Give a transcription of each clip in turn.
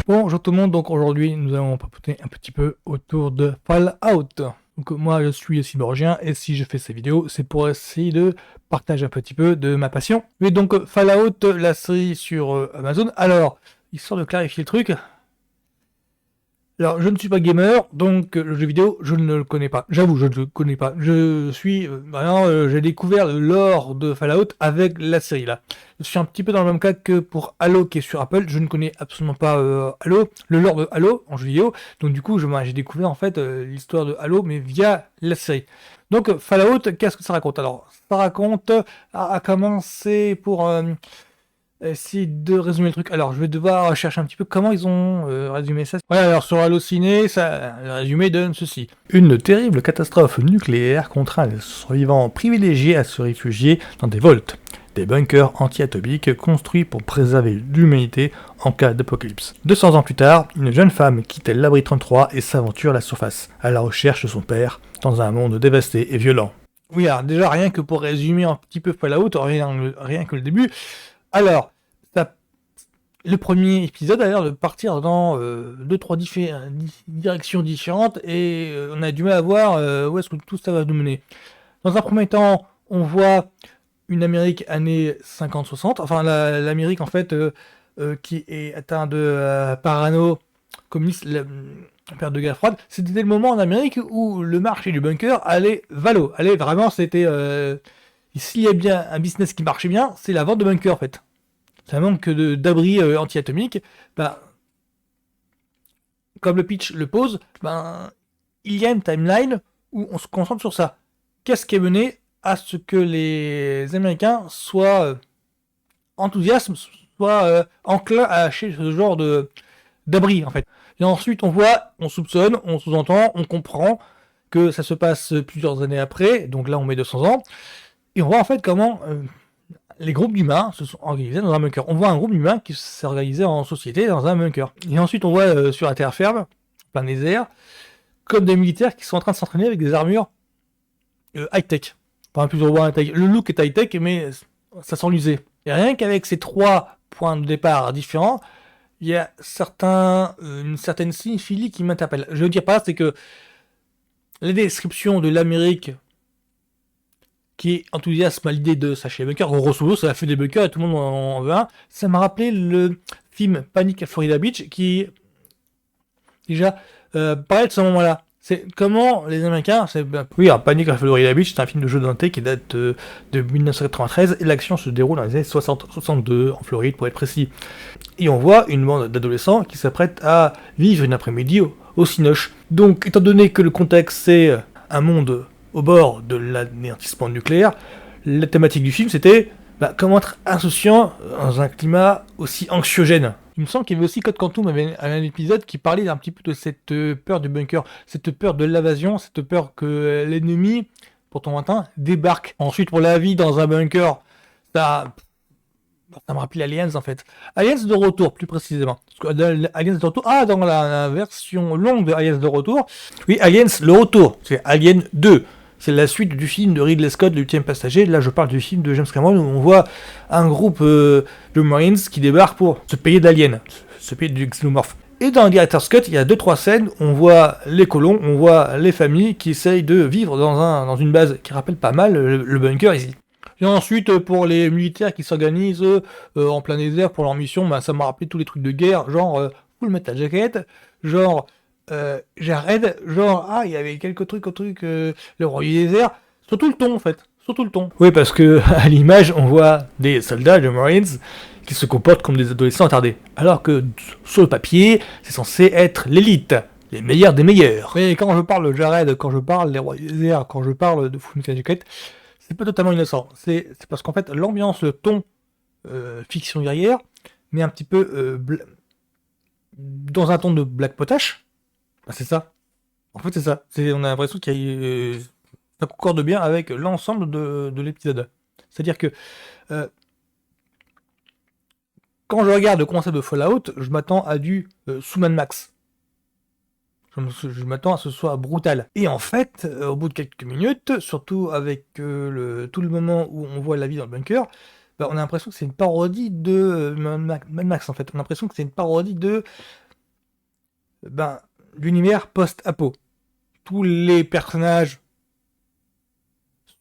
Bonjour tout le monde, donc aujourd'hui nous allons papoter un petit peu autour de Fallout. Donc moi je suis Cyborgien et si je fais ces vidéos c'est pour essayer de partager un petit peu de ma passion. Mais donc Fallout, la série sur Amazon. Alors, histoire de clarifier le truc, alors, je ne suis pas gamer, donc le jeu vidéo, je ne le connais pas. J'avoue, je ne le connais pas. Je suis... j'ai découvert le lore de Fallout avec la série, là. Je suis un petit peu dans le même cas que pour Halo, qui est sur Apple. Je ne connais absolument pas Halo, le lore de Halo, en jeu vidéo. Donc du coup, j'ai découvert, en fait, l'histoire de Halo, mais via la série. Donc, Fallout, qu'est-ce que ça raconte? Alors, ça raconte, à commencer pour... essayer de résumer le truc. Alors, je vais devoir chercher un petit peu comment ils ont résumé ça. Ouais, alors sur Allociné, le résumé donne ceci. Une terrible catastrophe nucléaire contraint les survivants privilégiés à se réfugier dans des volts, des bunkers anti-atomiques construits pour préserver l'humanité en cas d'apocalypse. 200 ans plus tard, une jeune femme quitte l'abri 33 et s'aventure à la surface, à la recherche de son père, dans un monde dévasté et violent. Oui, alors déjà, rien que pour résumer un petit peu Fallout, rien que le début. Alors, le premier épisode a l'air de partir dans 2-3 directions différentes et on a du mal à voir où est-ce que tout ça va nous mener. Dans un premier temps, on voit une Amérique années 50-60, enfin l'Amérique en fait qui est atteinte de parano communiste, la période de guerre froide. C'était le moment en Amérique où le marché du bunker allait valo. Allait vraiment, c'était... s'il y a bien un business qui marchait bien, c'est la vente de bunkers en fait. Ça manque d'abris anti-atomiques. Ben, comme le pitch le pose, ben, il y a une timeline où on se concentre sur ça. Qu'est-ce qui est mené à ce que les Américains soient enthousiastes, soient enclins à acheter ce genre d'abri, en fait. Et ensuite, on voit, on soupçonne, on sous-entend, on comprend que ça se passe plusieurs années après, donc là on met 200 ans, et on voit en fait comment les groupes d'humains se sont organisés dans un bunker. On voit un groupe d'humains qui s'est organisé en société dans un bunker. Et ensuite, on voit sur la terre ferme, plein désert, comme des militaires qui sont en train de s'entraîner avec des armures high-tech. Enfin, plus ou moins high-tech. Le look est high-tech, mais ça sent l'usé. Et rien qu'avec ces 3 points de départ différents, il y a une certaine cinéphilie qui m'interpelle. Je veux dire par là, c'est que les descriptions de l'Amérique qui enthousiasme à l'idée de s'acheter des bunkers. Grosso modo, ça a fait des bunkers et tout le monde en veut un. Ça m'a rappelé le film Panic à Florida Beach qui, déjà, parlait de ce moment-là. C'est comment les Américains... Oui, alors Panic à Florida Beach, c'est un film de jeu Dante qui date de 1993 et l'action se déroule dans les années 60-62 en Floride pour être précis. Et on voit une bande d'adolescents qui s'apprêtent à vivre une après-midi au Cinoche. Donc, étant donné que le contexte c'est un monde au bord de l'anéantissement nucléaire, la thématique du film c'était comment être insouciant dans un climat aussi anxiogène. Il me semble qu'il y avait aussi Code Quantum avait un épisode qui parlait un petit peu de cette peur du bunker, cette peur de l'invasion, cette peur que l'ennemi, pourtant lointain, débarque. Ensuite, pour la vie dans un bunker, ça me rappelle Aliens en fait. Aliens de retour, plus précisément. Parce que Aliens de retour, dans la version longue de Aliens de retour, oui, Aliens le retour, c'est Alien 2. C'est la suite du film de Ridley Scott, Le 8e passager. Là, je parle du film de James Cameron où on voit un groupe de Marines qui débarque pour se payer d'aliens, se payer du xénomorphe. Et dans le Director's Cut, il y a 2-3 scènes, on voit les colons, on voit les familles qui essayent de vivre dans une base qui rappelle pas mal le bunker ici. Et ensuite, pour les militaires qui s'organisent en plein désert pour leur mission, ça m'a rappelé tous les trucs de guerre, genre Full Metal Jacket, genre Jared, genre il y avait quelques trucs, le roi du désert, sur tout le ton en fait, sur tout le ton. Oui, parce que à l'image, on voit des soldats de Marines qui se comportent comme des adolescents attardés, alors que sur le papier, c'est censé être l'élite, les meilleurs des meilleurs. Mais quand je parle de Jared, quand je parle des rois du désert, quand je parle de Full Metal Jacket, c'est pas totalement innocent. C'est parce qu'en fait, l'ambiance, le ton fiction guerrière, mais un petit peu dans un ton de black potache. C'est ça. En fait, c'est ça. On a l'impression qu'il ça concorde bien avec l'ensemble de l'épisode. C'est-à-dire que quand je regarde le concept de Fallout, je m'attends à du sous Mad Max. Je m'attends à ce que ce soit brutal. Et en fait, au bout de quelques minutes, surtout avec tout le moment où on voit la vie dans le bunker, on a l'impression que c'est une parodie de Mad Max en fait. On a l'impression que c'est une parodie de l'univers post-apo. Tous les personnages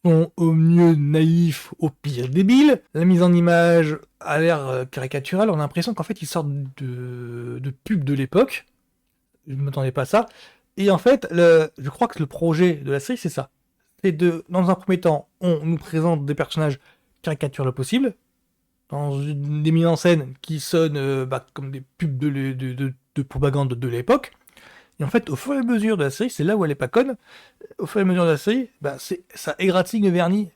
sont au mieux naïfs, au pire débiles. La mise en image a l'air caricaturale. On a l'impression qu'en fait ils sortent de pubs de l'époque. Je ne m'attendais pas à ça. Et en fait, je crois que le projet de la série, c'est ça. C'est dans un premier temps, on nous présente des personnages caricaturaux possibles, dans des mises en scène qui sonnent comme des pubs de propagande de l'époque. Et en fait, au fur et à mesure de la série, c'est là où elle est pas conne, au fur et à mesure de la série, ça égratigne le vernis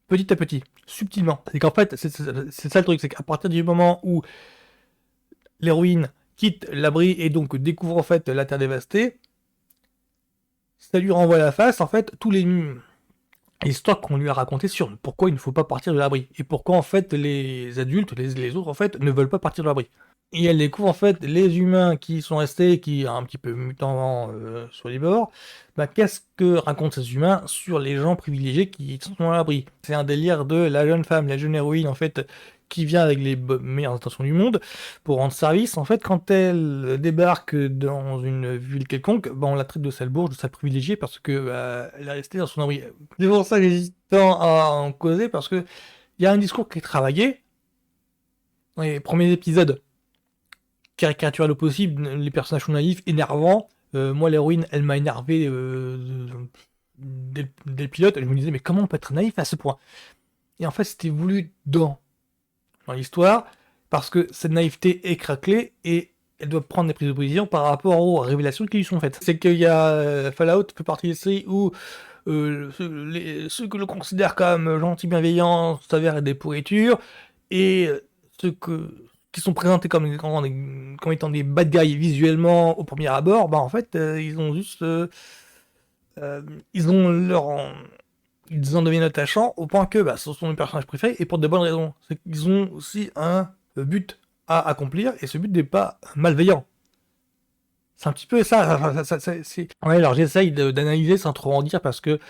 petit à petit, subtilement. C'est qu'en fait, c'est ça le truc, c'est qu'à partir du moment où l'héroïne quitte l'abri et donc découvre en fait la Terre dévastée, ça lui renvoie la face, en fait, tous les histoires qu'on lui a racontées sur pourquoi il ne faut pas partir de l'abri, et pourquoi en fait les adultes, les autres en fait, ne veulent pas partir de l'abri. Et elle découvre en fait les humains qui sont restés, qui sont un petit peu mutants sur les bords. Qu'est-ce que racontent ces humains sur les gens privilégiés qui sont à l'abri? C'est un délire de la jeune femme, la jeune héroïne en fait, qui vient avec les meilleures intentions du monde pour rendre service. En fait, quand elle débarque dans une ville quelconque, on la traite de sale bourge, de sale privilégiée parce que elle est restée dans son abri. C'est pour ça que j'hésite tant à en causer, parce que il y a un discours qui est travaillé dans les premiers épisodes, caricatural au possible, les personnages sont naïfs, énervants. Moi, l'héroïne, elle m'a énervé dès le pilote. Je me disais, mais comment on peut être naïf à ce point? Et en fait, c'était voulu dans l'histoire, parce que cette naïveté est craquelée et elle doit prendre des prises de position par rapport aux révélations qui lui sont faites. C'est qu'il y a Fallout fait partie des séries où ceux que l'on considère comme gentils, bienveillants s'avèrent être des pourritures, et ceux qui sont présentés comme étant des bad guys visuellement au premier abord, en fait, ils ont juste... ils ont ils en deviennent attachants au point que ce sont mes personnages préférés, et pour de bonnes raisons. C'est qu'ils ont aussi un but à accomplir, et ce but n'est pas malveillant. C'est un petit peu ça. Ouais, alors j'essaye d'analyser sans trop en dire, parce que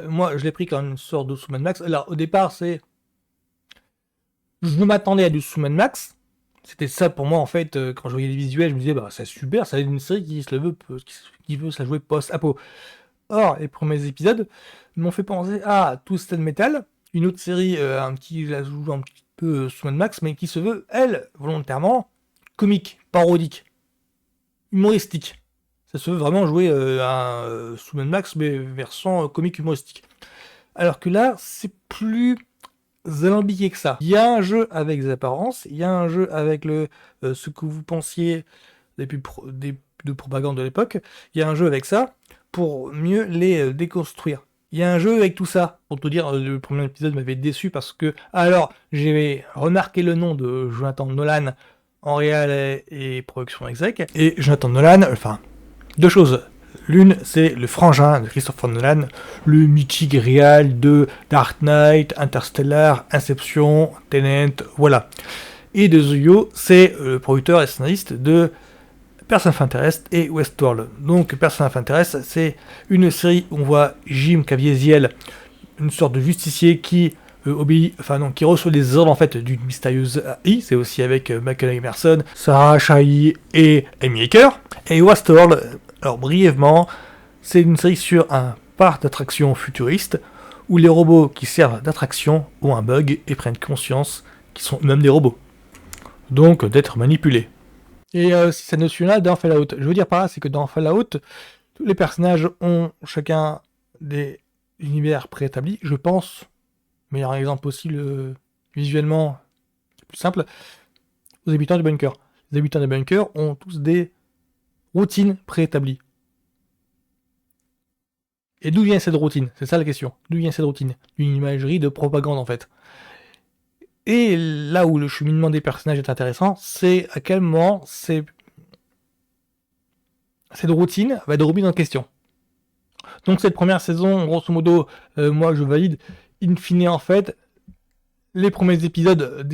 moi je l'ai pris comme une sorte de sous Mad Max. Alors au départ, je m'attendais à du sous Mad Max. C'était ça pour moi en fait, quand je voyais les visuels, je me disais c'est super, c'est une série qui veut se la jouer post-apo. Or, les premiers épisodes m'ont fait penser à Twisted Metal, une autre série qui la joue un petit peu sous Mad Max, mais qui se veut, elle, volontairement, comique, parodique, humoristique. Ça se veut vraiment jouer sous Mad Max, mais version comique humoristique. Alors que là, c'est plus alambiqué que ça. Il y a un jeu avec les apparences, il y a un jeu avec ce que vous pensiez des pubs de propagande de l'époque, il y a un jeu avec ça, pour mieux les déconstruire. Il y a un jeu avec tout ça. Pour te dire, le premier épisode m'avait déçu parce que... Alors, j'ai remarqué le nom de Jonathan Nolan en réal et production exec. Et Jonathan Nolan, deux choses. L'une, c'est le frangin de Christopher Nolan, le mythique réal de Dark Knight, Interstellar, Inception, Tenet, voilà. Et de Zuyo, c'est le producteur et scénariste de Person of Interest et Westworld. Donc Person of Interest, c'est une série où on voit Jim Caviezel, une sorte de justicier qui qui reçoit des ordres en fait d'une mystérieuse AI. C'est aussi avec Michael Emerson, Sarah Shahi et Amy Acker. Et Westworld, alors brièvement, c'est une série sur un parc d'attractions futuriste où les robots qui servent d'attraction ont un bug et prennent conscience qu'ils sont eux-mêmes des robots. Donc d'être manipulés. Et si cette notion-là dans Fallout, je veux dire par là, c'est que dans Fallout, tous les personnages ont chacun des univers préétablis. Je pense, meilleur exemple possible visuellement, c'est plus simple, aux habitants du bunker. Les habitants des bunkers ont tous des routines préétablies. Et d'où vient cette routine? C'est ça la question. D'où vient cette routine? Une imagerie de propagande en fait. Et là où le cheminement des personnages est intéressant, c'est à quel moment cette routine va être remise en question. Donc cette première saison, grosso modo, moi je valide, in fine en fait, les premiers épisodes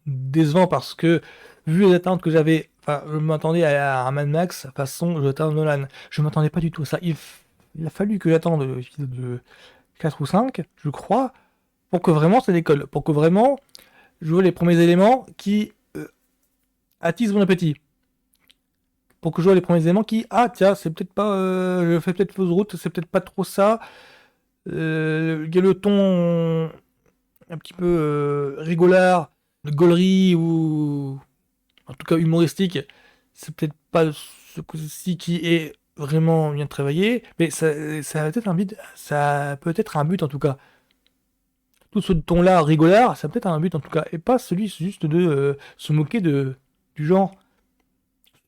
décevants parce que, vu les attentes que j'avais, je m'attendais à un Mad Max façon Jonathan Nolan. Je m'attendais pas du tout à ça. Il a fallu que j'attende l'épisode 4 ou 5, je crois, pour que vraiment ça décolle, pour que vraiment je vois les premiers éléments qui attisent mon appétit. pour que je vois les premiers éléments qui, ah tiens, c'est peut-être pas, je fais peut-être fausse route, c'est peut-être pas trop ça. Il y a le ton un petit peu rigolard, de gaulerie ou en tout cas humoristique, c'est peut-être pas ce coup-ci qui est vraiment bien travaillé, mais ça a peut-être un but, ça peut être un but en tout cas. Tout ce ton-là rigolard, ça peut être un but en tout cas, et pas celui juste de se moquer du genre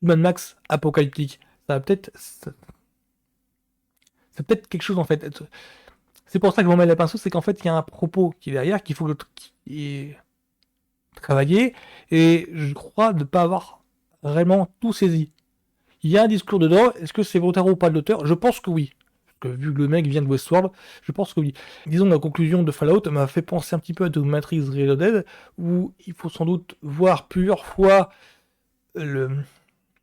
Mad Max apocalyptique. Ça va peut-être, c'est peut-être quelque chose en fait. C'est pour ça que je m'en mets la pinceau, c'est qu'en fait il y a un propos qui est derrière, qu'il faut qui est travaillé, et je crois ne pas avoir vraiment tout saisi. Il y a un discours dedans, est-ce que c'est volontaire ou pas de l'auteur? Je pense que oui. Parce que vu que le mec vient de Westworld, je pense que oui. Disons que la conclusion de Fallout m'a fait penser un petit peu à The Matrix Reloaded, où il faut sans doute voir plusieurs fois le,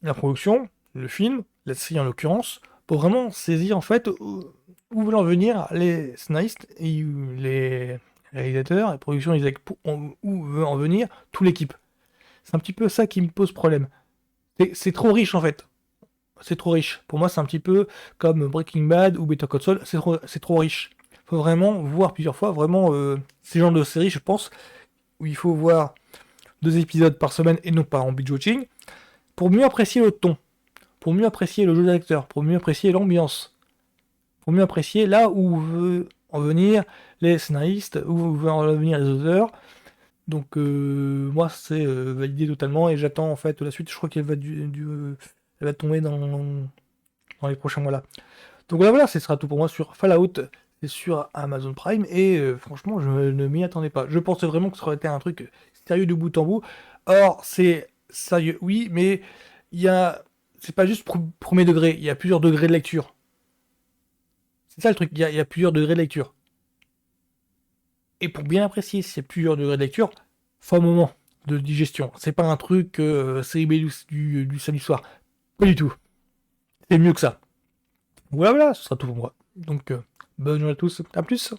la production, le film, la série en l'occurrence, pour vraiment saisir en fait où veulent en venir les scénaristes et les réalisateurs, la production, où veut en venir toute l'équipe. C'est un petit peu ça qui me pose problème. C'est trop riche en fait. C'est trop riche. Pour moi, c'est un petit peu comme Breaking Bad ou Better Call Saul, c'est trop riche. Faut vraiment voir plusieurs fois, vraiment, ces genres de séries, je pense, où il faut voir 2 épisodes par semaine et non pas en binge-watching, pour mieux apprécier le ton, pour mieux apprécier le jeu d'acteur, pour mieux apprécier l'ambiance, pour mieux apprécier là où veut en venir les scénaristes, où veulent en venir les auteurs. Donc moi c'est validé totalement et j'attends en fait la suite. Je crois qu'elle va elle va tomber dans les prochains mois là. Donc voilà, ce sera tout pour moi sur Fallout. C'est sur Amazon Prime et franchement je ne m'y attendais pas. Je pensais vraiment que ça aurait été un truc sérieux de bout en bout. Or c'est sérieux, oui, mais il y a, c'est pas juste premier degré. Il y a plusieurs degrés de lecture. C'est ça le truc. Il y a plusieurs degrés de lecture. Et pour bien apprécier ces plusieurs degrés de lecture, faut un moment de digestion. C'est pas un truc série B du samedi soir. Pas du tout. C'est mieux que ça. Voilà, voilà, ce sera tout pour moi. Donc, bonne journée à tous. À plus.